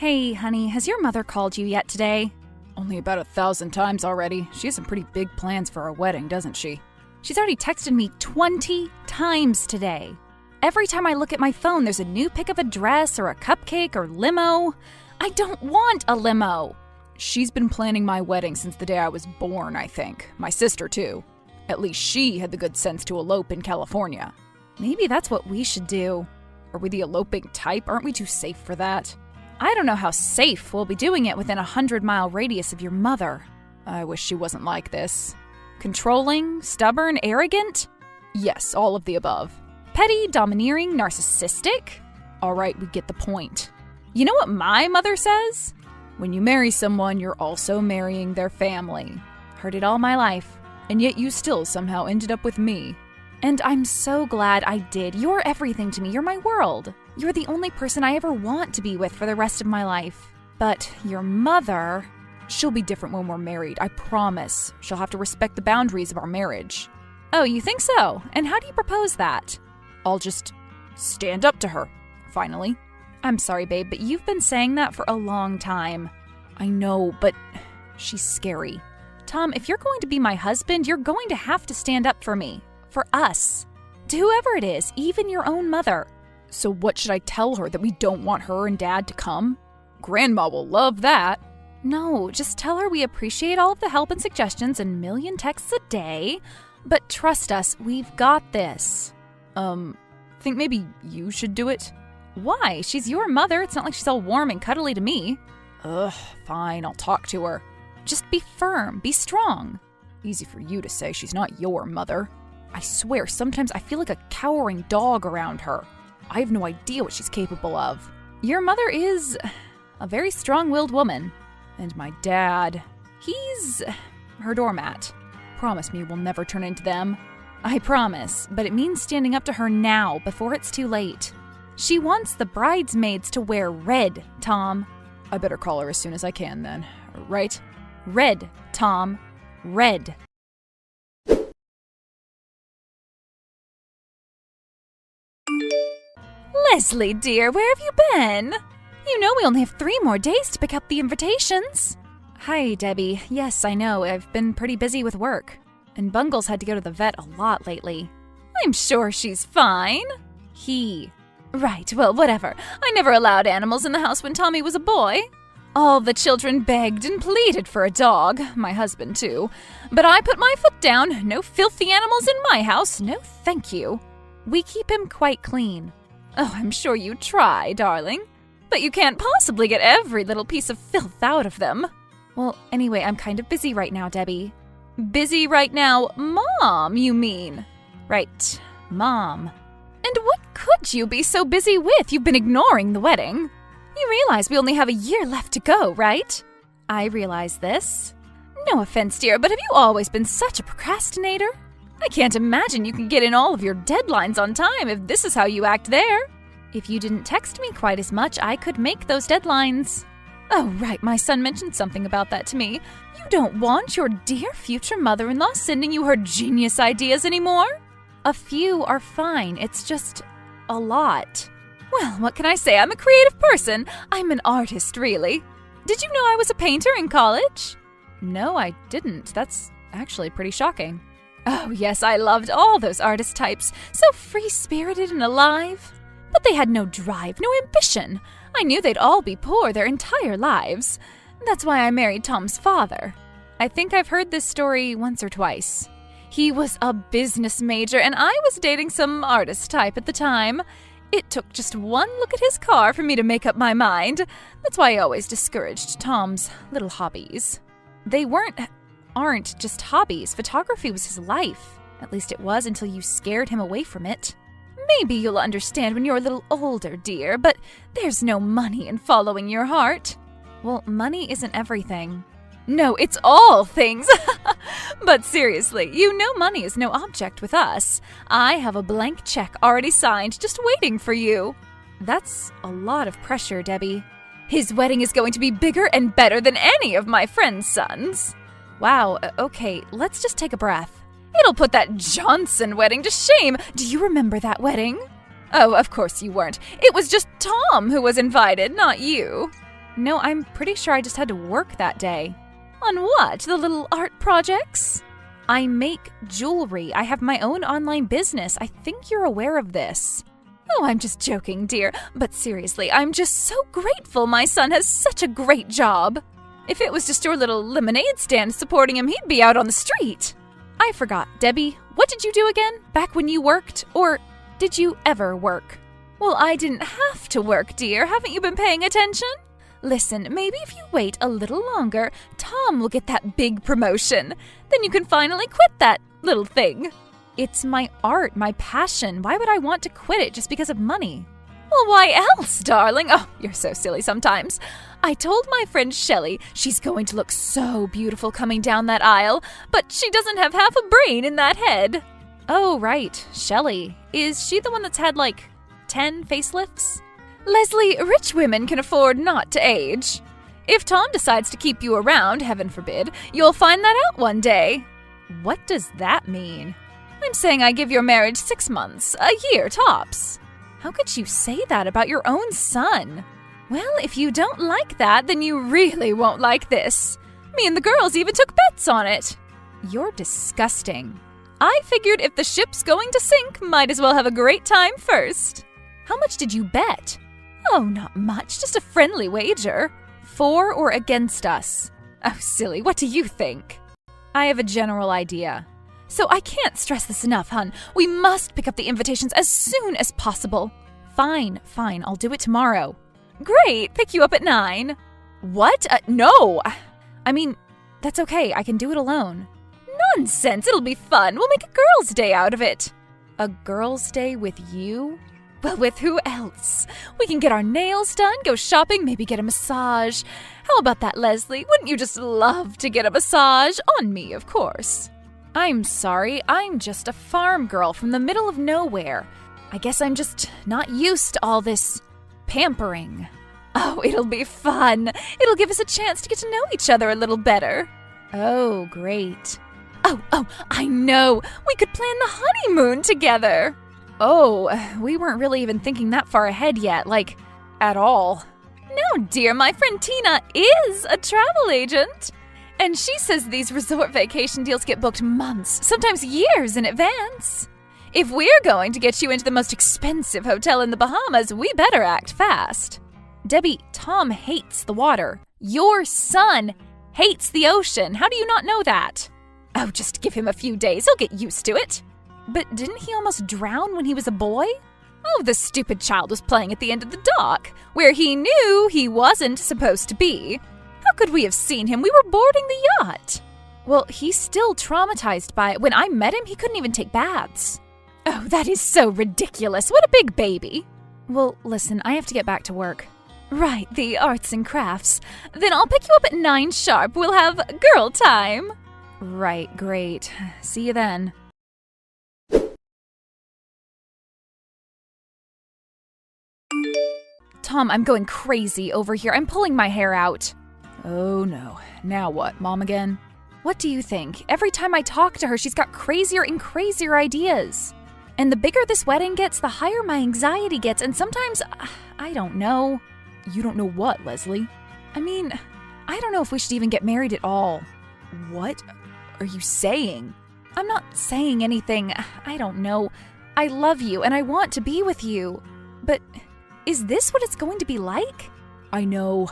Hey, honey, has your mother called you yet today? Only about 1,000 times already. She has some pretty big plans for our wedding, doesn't she? She's already texted me 20 times today. Every time I look at my phone, there's a new pic of a dress or a cupcake or limo. I don't want a limo. She's been planning my wedding since the day I was born, I think. My sister, too. At least she had the good sense to elope in California. Maybe that's what we should do. Are we the eloping type? Aren't we too safe for that? I don't know how safe we'll be doing it within a 100-mile radius of your mother. I wish she wasn't like this. Controlling, stubborn, arrogant? Yes, all of the above. Petty, domineering, narcissistic? All right, we get the point. You know what my mother says? When you marry someone, you're also marrying their family. Heard it all my life. And yet you still somehow ended up with me. And I'm so glad I did. You're everything to me. You're my world. You're the only person I ever want to be with for the rest of my life. But your mother... She'll be different when we're married, I promise. She'll have to respect the boundaries of our marriage. Oh, you think so? And how do you propose that? I'll just stand up to her, finally. I'm sorry, babe, but you've been saying that for a long time. I know, but she's scary. Tom, if you're going to be my husband, you're going to have to stand up for me. For us. To whoever it is, even your own mother. So what should I tell her, that we don't want her and Dad to come? Grandma will love that. No, just tell her we appreciate all of the help and suggestions and million texts a day. But trust us, we've got this. Think maybe you should do it? Why? She's your mother. It's not like she's all warm and cuddly to me. Ugh, fine, I'll talk to her. Just be firm, be strong. Easy for you to say, she's not your mother. I swear, sometimes I feel like a cowering dog around her. I have no idea what she's capable of. Your mother is a very strong-willed woman. And my dad, he's her doormat. Promise me we'll never turn into them. I promise, but it means standing up to her now, before it's too late. She wants the bridesmaids to wear red, Tom. I better call her as soon as I can then, right? Red, Tom. Red. Leslie, dear, where have you been? You know we only have 3 more days to pick up the invitations. Hi, Debbie. Yes, I know. I've been pretty busy with work. And Bungles had to go to the vet a lot lately. I'm sure she's fine. Right, well, whatever. I never allowed animals in the house when Tommy was a boy. All the children begged and pleaded for a dog, my husband too. But I put my foot down. No filthy animals in my house. No, thank you. We keep him quite clean. Oh, I'm sure you try, darling. But you can't possibly get every little piece of filth out of them. Well, anyway, I'm kind of busy right now, Debbie. Busy right now, Mom, you mean? Right, Mom. And what could you be so busy with? You've been ignoring the wedding. You realize we only have a year left to go, right? I realize this. No offense, dear, but have you always been such a procrastinator? I can't imagine you can get in all of your deadlines on time if this is how you act there. If you didn't text me quite as much, I could make those deadlines. Oh, right, my son mentioned something about that to me. You don't want your dear future mother-in-law sending you her genius ideas anymore? A few are fine, it's just a lot. Well, what can I say? I'm a creative person. I'm an artist, really. Did you know I was a painter in college? No, I didn't. That's actually pretty shocking. Oh, yes, I loved all those artist types. So free-spirited and alive. But they had no drive, no ambition. I knew they'd all be poor their entire lives. That's why I married Tom's father. I think I've heard this story once or twice. He was a business major, and I was dating some artist type at the time. It took just one look at his car for me to make up my mind. That's why I always discouraged Tom's little hobbies. They aren't just hobbies. Photography was his life. At least it was until you scared him away from it. Maybe you'll understand when you're a little older, dear, but there's no money in following your heart. Well, money isn't everything. No, it's all things. But seriously, you know money is no object with us. I have a blank check already signed, just waiting for you. That's a lot of pressure, Debbie. His wedding is going to be bigger and better than any of my friends' sons. Wow, okay, let's just take a breath. It'll put that Johnson wedding to shame. Do you remember that wedding? Oh, of course you weren't. It was just Tom who was invited, not you. No, I'm pretty sure I just had to work that day. On what? The little art projects? I make jewelry. I have my own online business. I think you're aware of this. Oh, I'm just joking, dear. But seriously, I'm just so grateful my son has such a great job. If it was just your little lemonade stand supporting him, he'd be out on the street. I forgot, Debbie, what did you do again? Back when you worked? Or did you ever work? Well, I didn't have to work, dear. Haven't you been paying attention? Listen, maybe if you wait a little longer, Tom will get that big promotion. Then you can finally quit that little thing. It's my art, my passion. Why would I want to quit it just because of money? Well, why else, darling? Oh, you're so silly sometimes. I told my friend Shelley she's going to look so beautiful coming down that aisle, but she doesn't have half a brain in that head. Oh, right, Shelley. Is she the one that's had, 10 facelifts? Leslie, rich women can afford not to age. If Tom decides to keep you around, heaven forbid, you'll find that out one day. What does that mean? I'm saying I give your marriage 6 months, a year tops. How could you say that about your own son? Well, if you don't like that, then you really won't like this. Me and the girls even took bets on it. You're disgusting. I figured if the ship's going to sink, might as well have a great time first. How much did you bet? Oh, not much, just a friendly wager. For or against us? Oh, silly, what do you think? I have a general idea. So I can't stress this enough, hun. We must pick up the invitations as soon as possible. Fine, I'll do it tomorrow. Great, pick you up at 9. What? No! I mean, that's okay, I can do it alone. Nonsense, it'll be fun. We'll make a girls' day out of it. A girls' day with you? Well, with who else? We can get our nails done, go shopping, maybe get a massage. How about that, Leslie? Wouldn't you just love to get a massage? On me, of course. I'm sorry, I'm just a farm girl from the middle of nowhere. I guess I'm just not used to all this pampering. Oh, it'll be fun. It'll give us a chance to get to know each other a little better. Oh, great. Oh, I know. We could plan the honeymoon together. Oh, we weren't really even thinking that far ahead yet, at all. No, dear, my friend Tina is a travel agent. And she says these resort vacation deals get booked months, sometimes years in advance. If we're going to get you into the most expensive hotel in the Bahamas, we better act fast. Debbie, Tom hates the water. Your son hates the ocean. How do you not know that? Oh, just give him a few days. He'll get used to it. But didn't he almost drown when he was a boy? Oh, the stupid child was playing at the end of the dock, where he knew he wasn't supposed to be. How could we have seen him? We were boarding the yacht. Well, he's still traumatized by it. When I met him, he couldn't even take baths. Oh, that is so ridiculous. What a big baby. Well, listen, I have to get back to work. Right, the arts and crafts. Then I'll pick you up at 9 sharp. We'll have girl time. Right, great. See you then. Tom, I'm going crazy over here. I'm pulling my hair out. Oh no. Now what, Mom again? What do you think? Every time I talk to her, she's got crazier and crazier ideas. And the bigger this wedding gets, the higher my anxiety gets, and sometimes, I don't know. You don't know what, Leslie? I mean, I don't know if we should even get married at all. What are you saying? I'm not saying anything. I don't know. I love you, and I want to be with you. But is this what it's going to be like? I know.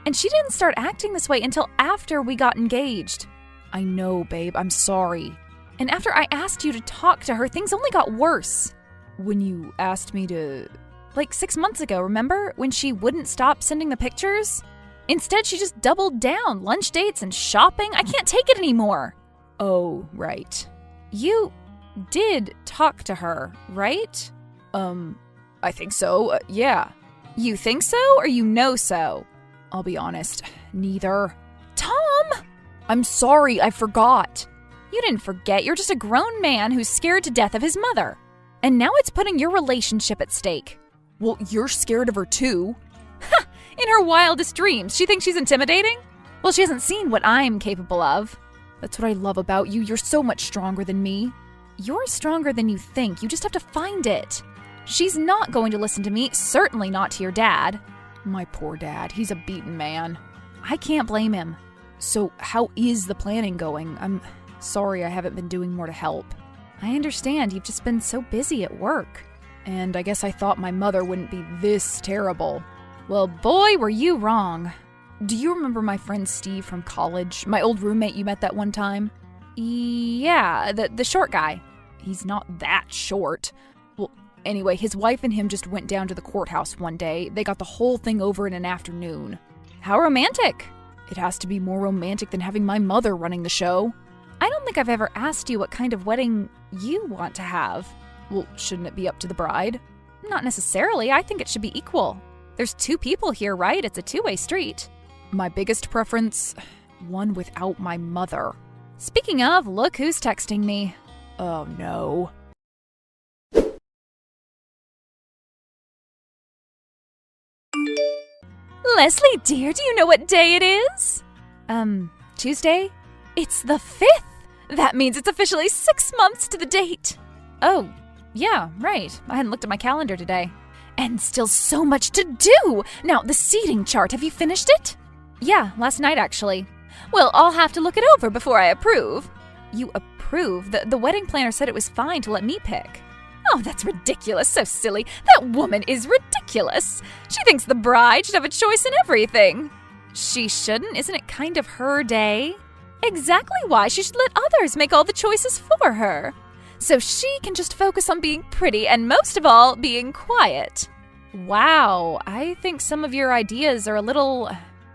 And she didn't start acting this way until after we got engaged. I know, babe, I'm sorry. And after I asked you to talk to her, things only got worse. When you asked me to... 6 months ago, remember? When she wouldn't stop sending the pictures? Instead, she just doubled down. Lunch dates and shopping. I can't take it anymore. Oh, right. You did talk to her, right? I think so, yeah. You think so, or you know so? I'll be honest, neither. Tom! I'm sorry, I forgot. You didn't forget, you're just a grown man who's scared to death of his mother. And now it's putting your relationship at stake. Well, you're scared of her too. Ha! In her wildest dreams, she thinks she's intimidating? Well, she hasn't seen what I'm capable of. That's what I love about you, you're so much stronger than me. You're stronger than you think, you just have to find it. She's not going to listen to me, certainly not to your dad. My poor dad, he's a beaten man. I can't blame him. So how is the planning going? I'm sorry I haven't been doing more to help. I understand, you've just been so busy at work. And I guess I thought my mother wouldn't be this terrible. Well, boy, were you wrong. Do you remember my friend Steve from college? My old roommate you met that one time? Yeah, the short guy. He's not that short. Well, anyway, his wife and him just went down to the courthouse one day. They got the whole thing over in an afternoon. How romantic. It has to be more romantic than having my mother running the show. I don't think I've ever asked you what kind of wedding you want to have. Well, shouldn't it be up to the bride? Not necessarily. I think it should be equal. There's two people here, right? It's a two-way street. My biggest preference, one without my mother. Speaking of, look who's texting me. Oh no. Leslie, dear, do you know what day it is? Tuesday? It's the 5th! That means it's officially 6 months to the date. Oh, yeah, right. I hadn't looked at my calendar today. And still so much to do! Now, the seating chart, have you finished it? Yeah, last night actually. Well, I'll have to look it over before I approve. You approve? The wedding planner said it was fine to let me pick. Oh, that's ridiculous, so silly. That woman is ridiculous. She thinks the bride should have a choice in everything. She shouldn't, isn't it kind of her day? Exactly why she should let others make all the choices for her. So she can just focus on being pretty and most of all, being quiet. Wow, I think some of your ideas are a little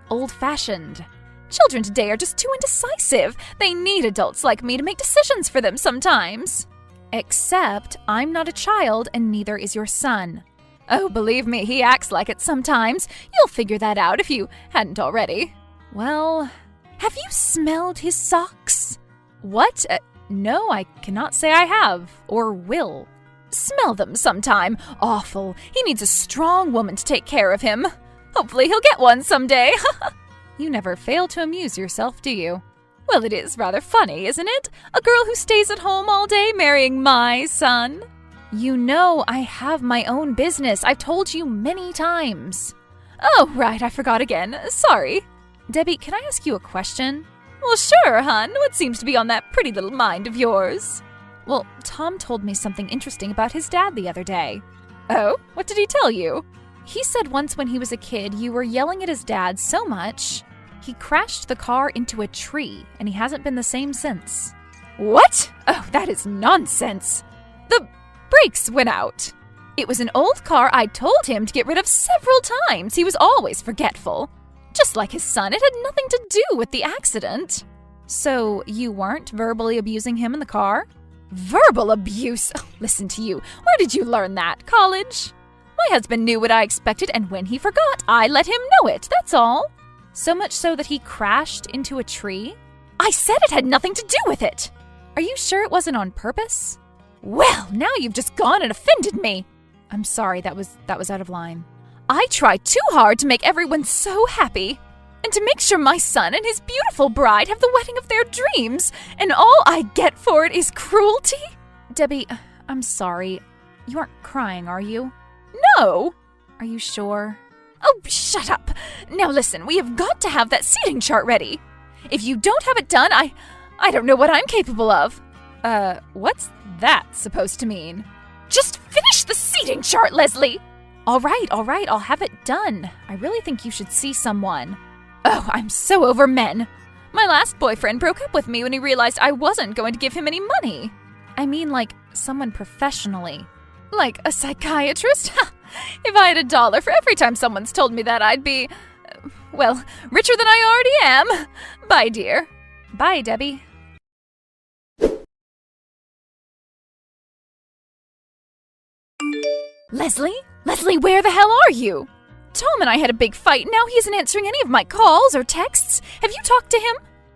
old-fashioned. Children today are just too indecisive. They need adults like me to make decisions for them sometimes. Except I'm not a child and neither is your son. Oh, believe me, he acts like it sometimes. You'll figure that out if you hadn't already. Well, have you smelled his socks? What? No, I cannot say I have, or will. Smell them sometime. Awful. He needs a strong woman to take care of him. Hopefully he'll get one someday. You never fail to amuse yourself, do you? Well, it is rather funny, isn't it? A girl who stays at home all day marrying my son. You know, I have my own business. I've told you many times. Oh, right, I forgot again. Sorry. Debbie, can I ask you a question? Well, sure, hon. What seems to be on that pretty little mind of yours? Well, Tom told me something interesting about his dad the other day. Oh? What did he tell you? He said once when he was a kid, you were yelling at his dad so much, he crashed the car into a tree, and he hasn't been the same since. What? Oh, that is nonsense. The brakes went out. It was an old car I told him to get rid of several times. He was always forgetful. Just like his son, it had nothing to do with the accident. So you weren't verbally abusing him in the car? Verbal abuse? Oh, listen to you. Where did you learn that? College? My husband knew what I expected, and when he forgot, I let him know it, that's all. So much so that he crashed into a tree? I said it had nothing to do with it. Are you sure it wasn't on purpose? Well, now you've just gone and offended me. I'm sorry, that was out of line. I tried too hard to make everyone so happy. And to make sure my son and his beautiful bride have the wedding of their dreams. And all I get for it is cruelty? Debbie, I'm sorry. You aren't crying, are you? No. Are you sure? Oh, shut up. Now listen, we have got to have that seating chart ready. If you don't have it done, I don't know what I'm capable of. What's that supposed to mean? Just finish the seating chart, Leslie. All right, I'll have it done. I really think you should see someone. Oh, I'm so over men. My last boyfriend broke up with me when he realized I wasn't going to give him any money. I mean, like, someone professionally. Like a psychiatrist? If I had $1 for every time someone's told me that, I'd be, well, richer than I already am. Bye, dear. Bye, Debbie. Leslie, where the hell are you? Tom and I had a big fight. Now he isn't answering any of my calls or texts. Have you talked to him?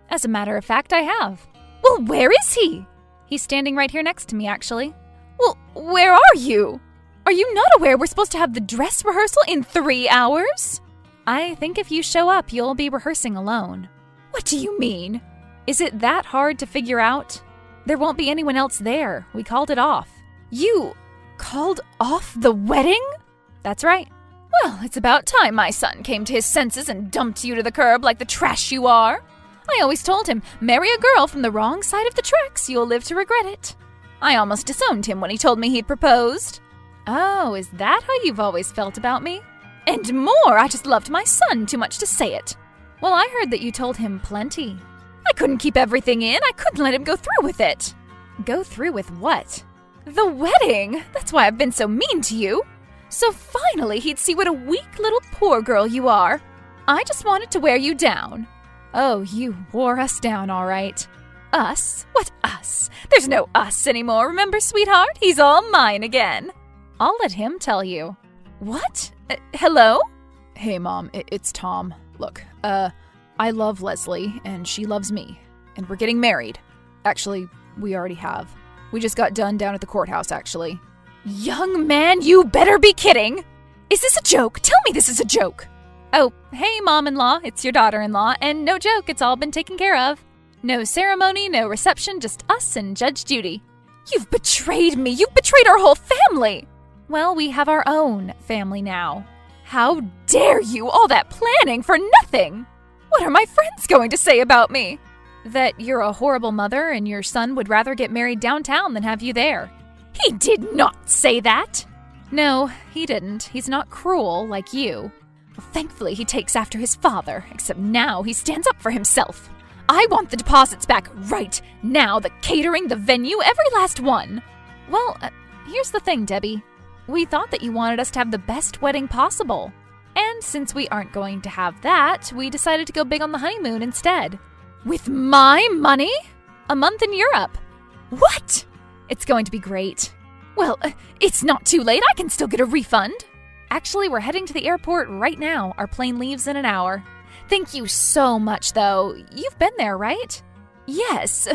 As a matter of fact, I have. Well, where is he? He's standing right here next to me, actually. Well, where are you? Are you not aware we're supposed to have the dress rehearsal in 3 hours? I think if you show up, you'll be rehearsing alone. What do you mean? Is it that hard to figure out? There won't be anyone else there. We called it off. You called off the wedding? That's right. Well, it's about time my son came to his senses and dumped you to the curb like the trash you are. I always told him, marry a girl from the wrong side of the tracks, you'll live to regret it. I almost disowned him when he told me he'd proposed. Oh, is that how you've always felt about me? And more, I just loved my son too much to say it. Well, I heard that you told him plenty. I couldn't keep everything in. I couldn't let him go through with it. Go through with what? The wedding. That's why I've been so mean to you. So finally he'd see what a weak little poor girl you are. I just wanted to wear you down. Oh, you wore us down, all right. Us? What us? There's no us anymore, remember, sweetheart? He's all mine again. I'll let him tell you. What? Hello? Hey, Mom, it's Tom. Look, I love Leslie, and she loves me, and we're getting married. Actually, we already have. We just got done down at the courthouse, actually. Young man, you better be kidding! Is this a joke? Tell me this is a joke! Oh, hey, Mom-in-law, it's your daughter-in-law, and no joke, it's all been taken care of. No ceremony, no reception, just us and Judge Judy. You've betrayed me! You've betrayed our whole family! Well, we have our own family now. How dare you! All that planning for nothing! What are my friends going to say about me? That you're a horrible mother and your son would rather get married downtown than have you there. He did not say that! No, he didn't. He's not cruel like you. Well, thankfully, he takes after his father, except now he stands up for himself. I want the deposits back right now, the catering, the venue, every last one. Well, here's the thing, Debbie. We thought that you wanted us to have the best wedding possible. And since we aren't going to have that, we decided to go big on the honeymoon instead. With my money? A month in Europe. What? It's going to be great. Well, it's not too late. I can still get a refund. Actually, we're heading to the airport right now. Our plane leaves in an hour. Thank you so much, though. You've been there, right? Yes,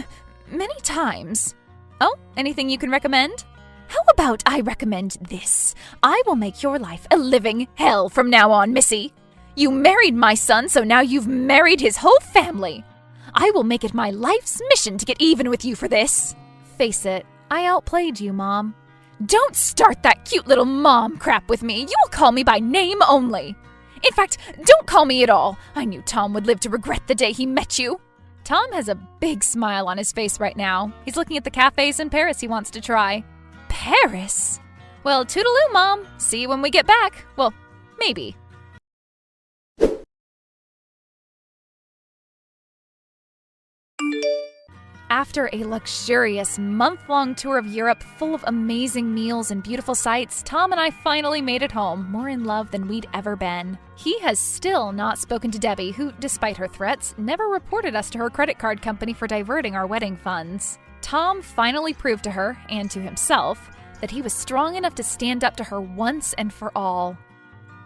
many times. Oh, anything you can recommend? How about I recommend this? I will make your life a living hell from now on, Missy. You married my son, so now you've married his whole family. I will make it my life's mission to get even with you for this. Face it, I outplayed you, Mom. Don't start that cute little mom crap with me. You will call me by name only. In fact, don't call me at all. I knew Tom would live to regret the day he met you. Tom has a big smile on his face right now. He's looking at the cafes in Paris he wants to try. Paris? Well, toodaloo, Mom. See you when we get back. Well, maybe. After a luxurious month-long tour of Europe full of amazing meals and beautiful sights, Tom and I finally made it home, more in love than we'd ever been. He has still not spoken to Debbie, who, despite her threats, never reported us to her credit card company for diverting our wedding funds. Tom finally proved to her, and to himself, that he was strong enough to stand up to her once and for all.